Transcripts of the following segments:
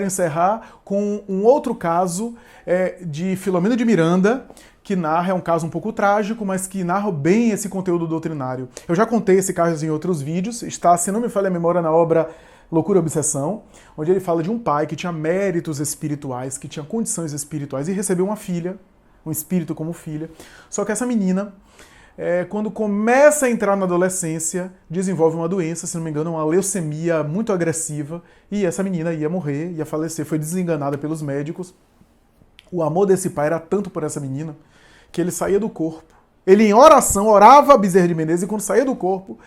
quero encerrar com um outro caso de Filomena de Miranda, que narra, é um caso um pouco trágico, mas que narra bem esse conteúdo doutrinário. Eu já contei esse caso em outros vídeos, está, se não me falha a memória, na obra Loucura e Obsessão, onde ele fala de um pai que tinha méritos espirituais, que tinha condições espirituais e recebeu uma filha, um espírito como filha. Só que essa menina, quando começa a entrar na adolescência, desenvolve uma doença, se não me engano, uma leucemia muito agressiva, e essa menina ia morrer, ia falecer, foi desenganada pelos médicos. O amor desse pai era tanto por essa menina que ele saía do corpo. Ele, em oração, orava a Bezerra de Menezes, e quando saía do corpo,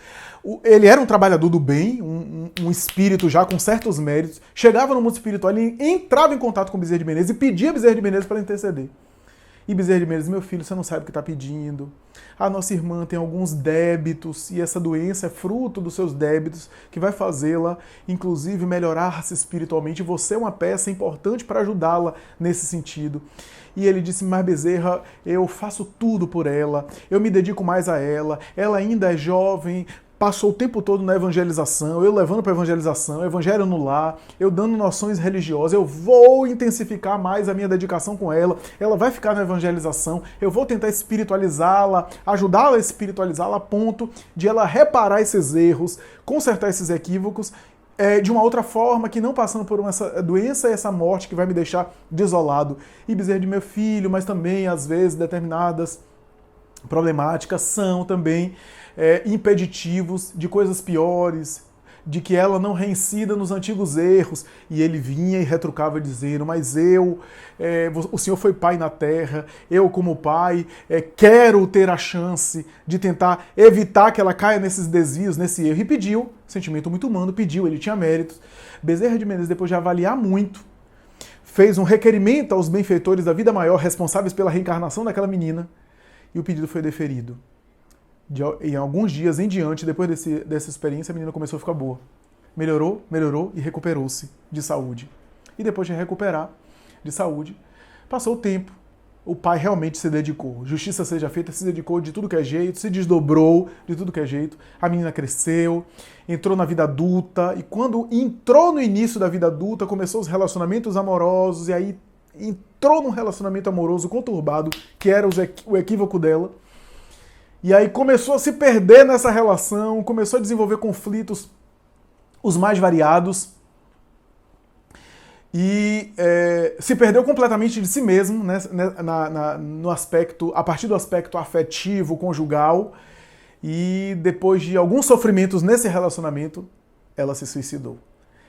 ele era um trabalhador do bem, um espírito já com certos méritos, chegava no mundo espiritual, ele entrava em contato com Bezerra de Menezes e pedia a Bezerra de Menezes para interceder. E Bezerra de Menezes, meu filho, você não sabe o que está pedindo. A nossa irmã tem alguns débitos e essa doença é fruto dos seus débitos que vai fazê-la, inclusive, melhorar-se espiritualmente. Você é uma peça importante para ajudá-la nesse sentido. E ele disse, mas Bezerra, eu faço tudo por ela, eu me dedico mais a ela ainda é jovem, passou o tempo todo na evangelização, eu levando para a evangelização, evangelho no lar, eu dando noções religiosas, eu vou intensificar mais a minha dedicação com ela vai ficar na evangelização, eu vou tentar espiritualizá-la, ajudá-la a espiritualizá-la a ponto de ela reparar esses erros, consertar esses equívocos, de uma outra forma, que não passando por essa doença e essa morte que vai me deixar desolado. E Bezerra de meu filho, mas também, às vezes, determinadas problemáticas são também impeditivos de coisas piores, de que ela não reincida nos antigos erros. E ele vinha e retrucava dizendo, mas o Senhor foi pai na terra, eu como pai quero ter a chance de tentar evitar que ela caia nesses desvios, nesse erro. E pediu, sentimento muito humano, pediu, ele tinha méritos. Bezerra de Menezes, depois de avaliar muito, fez um requerimento aos benfeitores da vida maior, responsáveis pela reencarnação daquela menina, e o pedido foi deferido. Em alguns dias em diante, depois dessa experiência, a menina começou a ficar boa. Melhorou e recuperou-se de saúde. E depois de recuperar de saúde, passou o tempo. O pai realmente se dedicou. Justiça seja feita, se dedicou de tudo que é jeito, se desdobrou de tudo que é jeito. A menina cresceu, entrou na vida adulta, e quando entrou no início da vida adulta, começou os relacionamentos amorosos, e aí entrou num relacionamento amoroso conturbado, que era o equívoco dela. E aí começou a se perder nessa relação, começou a desenvolver conflitos os mais variados e se perdeu completamente de si mesmo, né, no aspecto, a partir do aspecto afetivo, conjugal, e depois de alguns sofrimentos nesse relacionamento, ela se suicidou,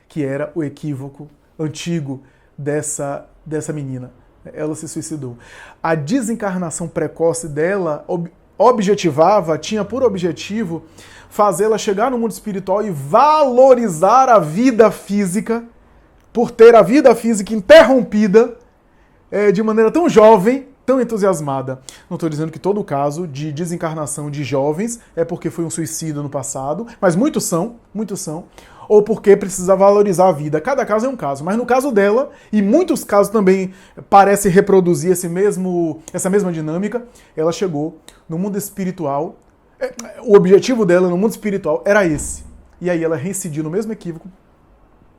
que era o equívoco antigo dessa menina. Ela se suicidou. A desencarnação precoce dela tinha por objetivo fazê-la chegar no mundo espiritual e valorizar a vida física, por ter a vida física interrompida de maneira tão jovem, tão entusiasmada. Não estou dizendo que todo caso de desencarnação de jovens é porque foi um suicídio no passado, mas muitos são, ou porque precisa valorizar a vida. Cada caso é um caso, mas no caso dela, e muitos casos também parecem reproduzir essa mesma dinâmica, ela chegou no mundo espiritual, o objetivo dela no mundo espiritual era esse. E aí ela reincidiu no mesmo equívoco,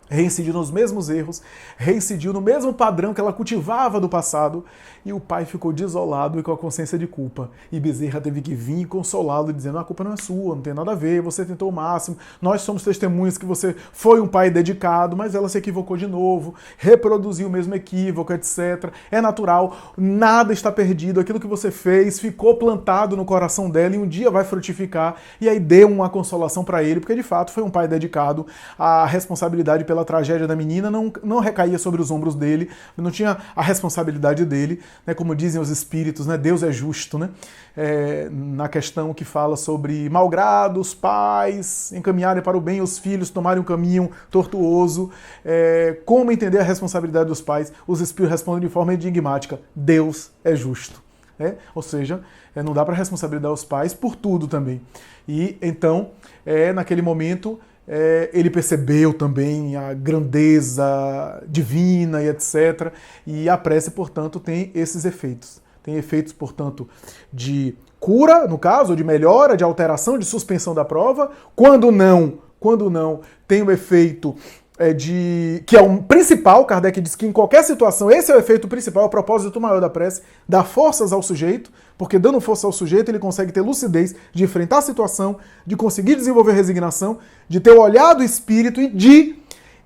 reincidiu nos mesmos erros, reincidiu no mesmo padrão que ela cultivava do passado, e o pai ficou desolado e com a consciência de culpa. E Bezerra teve que vir consolá-lo, dizendo, a culpa não é sua, não tem nada a ver, você tentou o máximo, nós somos testemunhas que você foi um pai dedicado, mas ela se equivocou de novo, reproduziu o mesmo equívoco, etc. É natural, nada está perdido, aquilo que você fez ficou plantado no coração dela e um dia vai frutificar. E aí deu uma consolação para ele, porque de fato foi um pai dedicado. A responsabilidade pela tragédia da menina não recaía sobre os ombros dele, não tinha a responsabilidade dele, né, como dizem os espíritos, né, Deus é justo, né, na questão que fala sobre malgrado os pais encaminharem para o bem os filhos tomarem um caminho tortuoso, como entender a responsabilidade dos pais, os espíritos respondem de forma enigmática, Deus é justo. Ou seja, não dá para responsabilizar os pais por tudo também. E então, naquele momento, ele percebeu também a grandeza divina e etc. E a prece, portanto, tem esses efeitos. Tem efeitos, portanto, de cura, no caso, de melhora, de alteração, de suspensão da prova. Quando não, tem o efeito que é o principal, Kardec diz que em qualquer situação esse é o efeito principal, é o propósito maior da prece, dar forças ao sujeito, porque dando força ao sujeito ele consegue ter lucidez de enfrentar a situação, de conseguir desenvolver resignação, de ter o olhar do espírito e de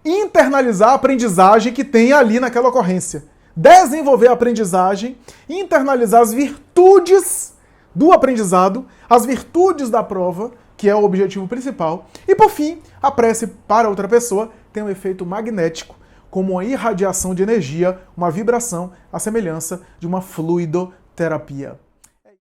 internalizar a aprendizagem que tem ali naquela ocorrência. Desenvolver a aprendizagem, internalizar as virtudes do aprendizado, as virtudes da prova, que é o objetivo principal. E por fim, a prece para outra pessoa tem um efeito magnético, como uma irradiação de energia, uma vibração, à semelhança de uma fluidoterapia.